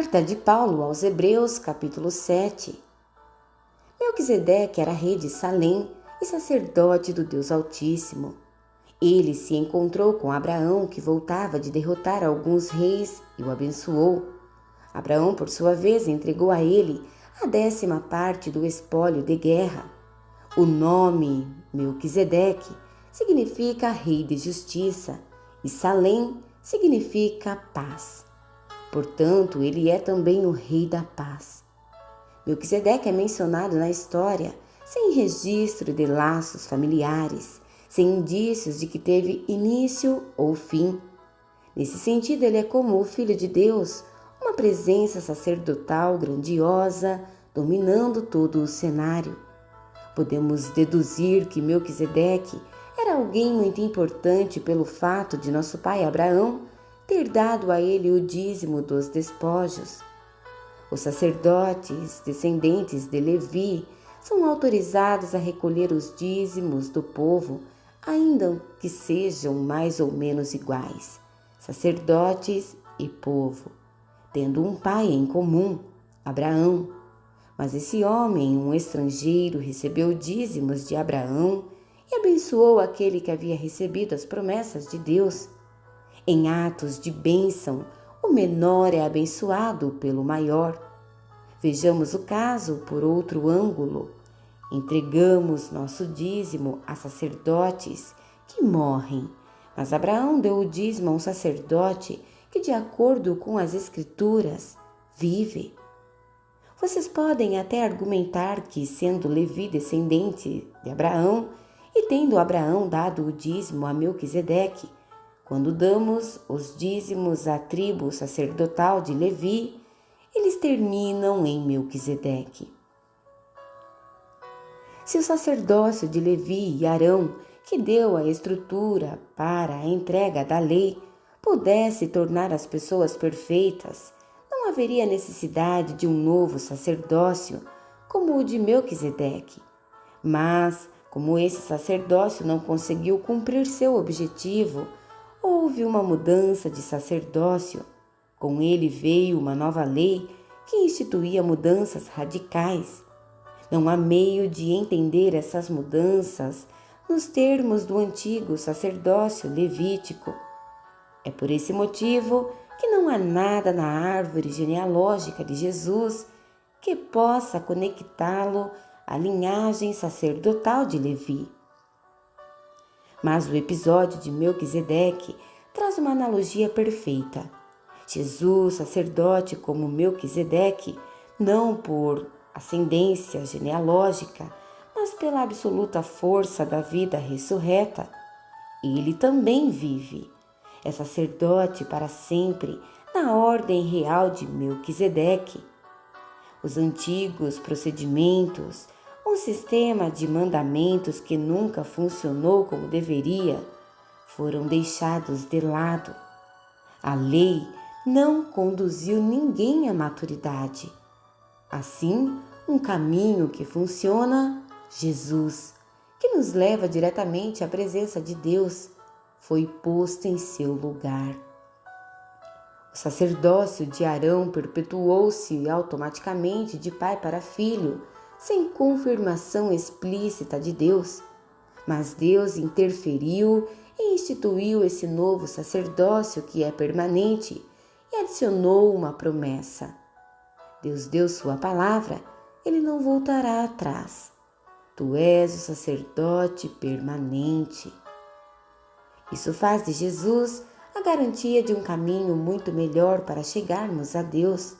Carta de Paulo aos Hebreus, capítulo 7. Melquisedeque era rei de Salém e sacerdote do Deus Altíssimo. Ele se encontrou com Abraão, que voltava de derrotar alguns reis, e o abençoou. Abraão, por sua vez, entregou a ele a 10ª parte do espólio de guerra. O nome Melquisedeque significa rei de justiça e Salém significa paz. Portanto, ele é também o rei da paz. Melquisedeque é mencionado na história sem registro de laços familiares, sem indícios de que teve início ou fim. Nesse sentido, ele é como o Filho de Deus, uma presença sacerdotal grandiosa, dominando todo o cenário. Podemos deduzir que Melquisedeque era alguém muito importante pelo fato de nosso pai Abraão ter dado a ele o dízimo dos despojos. Os sacerdotes, descendentes de Levi, são autorizados a recolher os dízimos do povo, ainda que sejam mais ou menos iguais, sacerdotes e povo, tendo um pai em comum, Abraão. Mas esse homem, um estrangeiro, recebeu dízimos de Abraão e abençoou aquele que havia recebido as promessas de Deus. Em atos de bênção, o menor é abençoado pelo maior. Vejamos o caso por outro ângulo. Entregamos nosso dízimo a sacerdotes que morrem, mas Abraão deu o dízimo a um sacerdote que, de acordo com as Escrituras, vive. Vocês podem até argumentar que, sendo Levi descendente de Abraão e tendo Abraão dado o dízimo a Melquisedeque, quando damos os dízimos à tribo sacerdotal de Levi, eles terminam em Melquisedeque. Se o sacerdócio de Levi e Arão, que deu a estrutura para a entrega da lei, pudesse tornar as pessoas perfeitas, não haveria necessidade de um novo sacerdócio como o de Melquisedeque. Mas, como esse sacerdócio não conseguiu cumprir seu objetivo, houve uma mudança de sacerdócio. Com ele veio uma nova lei que instituía mudanças radicais. Não há meio de entender essas mudanças nos termos do antigo sacerdócio levítico. É por esse motivo que não há nada na árvore genealógica de Jesus que possa conectá-lo à linhagem sacerdotal de Levi. Mas o episódio de Melquisedeque traz uma analogia perfeita. Jesus, sacerdote como Melquisedeque, não por ascendência genealógica, mas pela absoluta força da vida ressurreta. Ele também vive. É sacerdote para sempre na ordem real de Melquisedeque. Os antigos procedimentos, um sistema de mandamentos que nunca funcionou como deveria, foram deixados de lado. A lei não conduziu ninguém à maturidade. Assim, um caminho que funciona, Jesus, que nos leva diretamente à presença de Deus, foi posto em seu lugar. O sacerdócio de Arão perpetuou-se automaticamente de pai para filho, sem confirmação explícita de Deus. Mas Deus interferiu e instituiu esse novo sacerdócio que é permanente e adicionou uma promessa. Deus deu sua palavra, ele não voltará atrás. Tu és o sacerdote permanente. Isso faz de Jesus a garantia de um caminho muito melhor para chegarmos a Deus.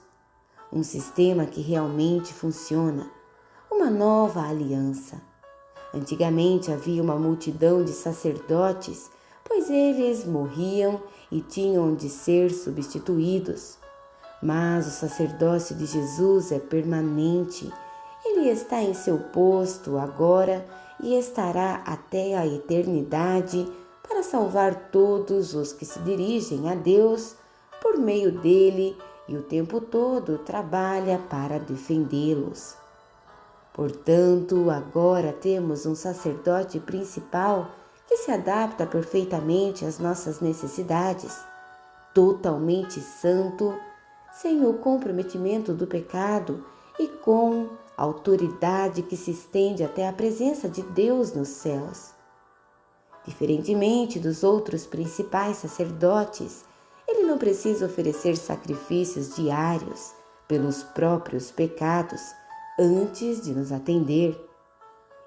Um sistema que realmente funciona. Uma nova aliança. Antigamente havia uma multidão de sacerdotes, pois eles morriam e tinham de ser substituídos. Mas o sacerdócio de Jesus é permanente. Ele está em seu posto agora e estará até a eternidade para salvar todos os que se dirigem a Deus por meio dele e o tempo todo trabalha para defendê-los. Portanto, agora temos um sacerdote principal que se adapta perfeitamente às nossas necessidades, totalmente santo, sem o comprometimento do pecado e com autoridade que se estende até a presença de Deus nos céus. Diferentemente dos outros principais sacerdotes, ele não precisa oferecer sacrifícios diários pelos próprios pecados antes de nos atender.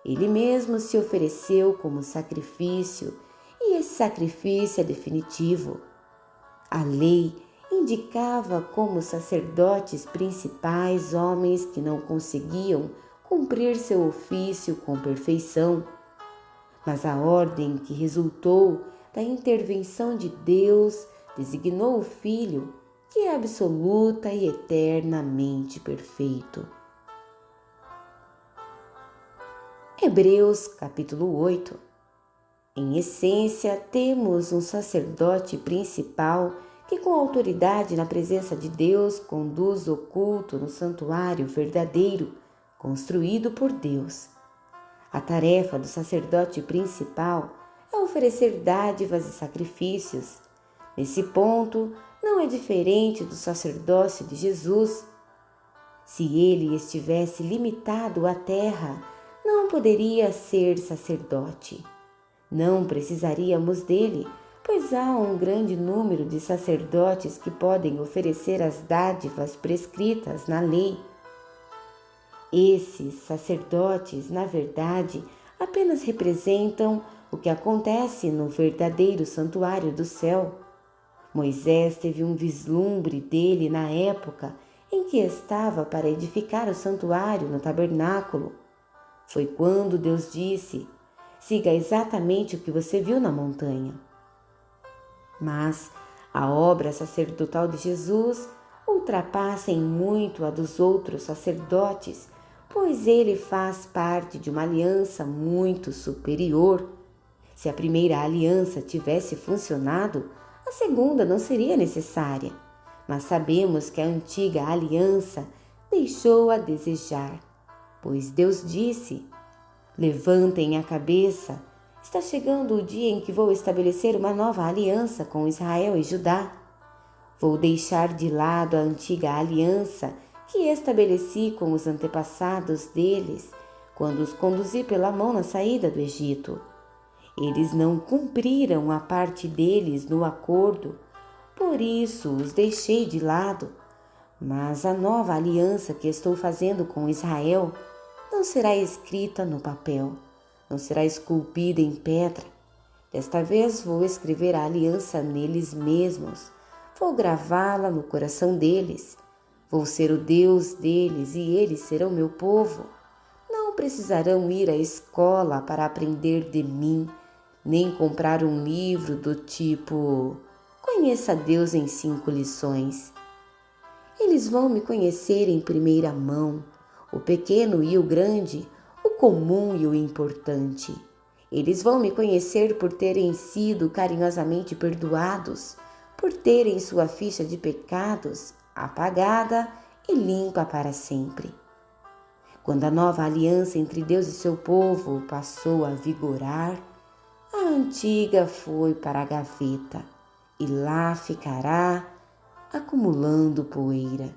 Ele mesmo se ofereceu como sacrifício e esse sacrifício é definitivo. A lei indicava como sacerdotes principais homens que não conseguiam cumprir seu ofício com perfeição, mas a ordem que resultou da intervenção de Deus designou o Filho, que é absoluta e eternamente perfeito. Hebreus capítulo 8. Em essência, temos um sacerdote principal que com autoridade na presença de Deus conduz o culto no santuário verdadeiro, construído por Deus. A tarefa do sacerdote principal é oferecer dádivas e sacrifícios. Nesse ponto, não é diferente do sacerdócio de Jesus. Se ele estivesse limitado à terra, não poderia ser sacerdote. Não precisaríamos dele, pois há um grande número de sacerdotes que podem oferecer as dádivas prescritas na lei. Esses sacerdotes, na verdade, apenas representam o que acontece no verdadeiro santuário do céu. Moisés teve um vislumbre dele na época em que estava para edificar o santuário no tabernáculo. Foi quando Deus disse: siga exatamente o que você viu na montanha. Mas a obra sacerdotal de Jesus ultrapassa em muito a dos outros sacerdotes, pois ele faz parte de uma aliança muito superior. Se a primeira aliança tivesse funcionado, a segunda não seria necessária. Mas sabemos que a antiga aliança deixou a desejar, pois Deus disse: levantem a cabeça, está chegando o dia em que vou estabelecer uma nova aliança com Israel e Judá. Vou deixar de lado a antiga aliança que estabeleci com os antepassados deles, quando os conduzi pela mão na saída do Egito. Eles não cumpriram a parte deles no acordo, por isso os deixei de lado. Mas a nova aliança que estou fazendo com Israel não será escrita no papel, não será esculpida em pedra. Desta vez vou escrever a aliança neles mesmos, vou gravá-la no coração deles. Vou ser o Deus deles e eles serão meu povo. Não precisarão ir à escola para aprender de mim, nem comprar um livro do tipo Conheça Deus em 5 lições. Eles vão me conhecer em primeira mão, o pequeno e o grande, o comum e o importante. Eles vão me conhecer por terem sido carinhosamente perdoados, por terem sua ficha de pecados apagada e limpa para sempre. Quando a nova aliança entre Deus e seu povo passou a vigorar, a antiga foi para a gaveta e lá ficará acumulando poeira.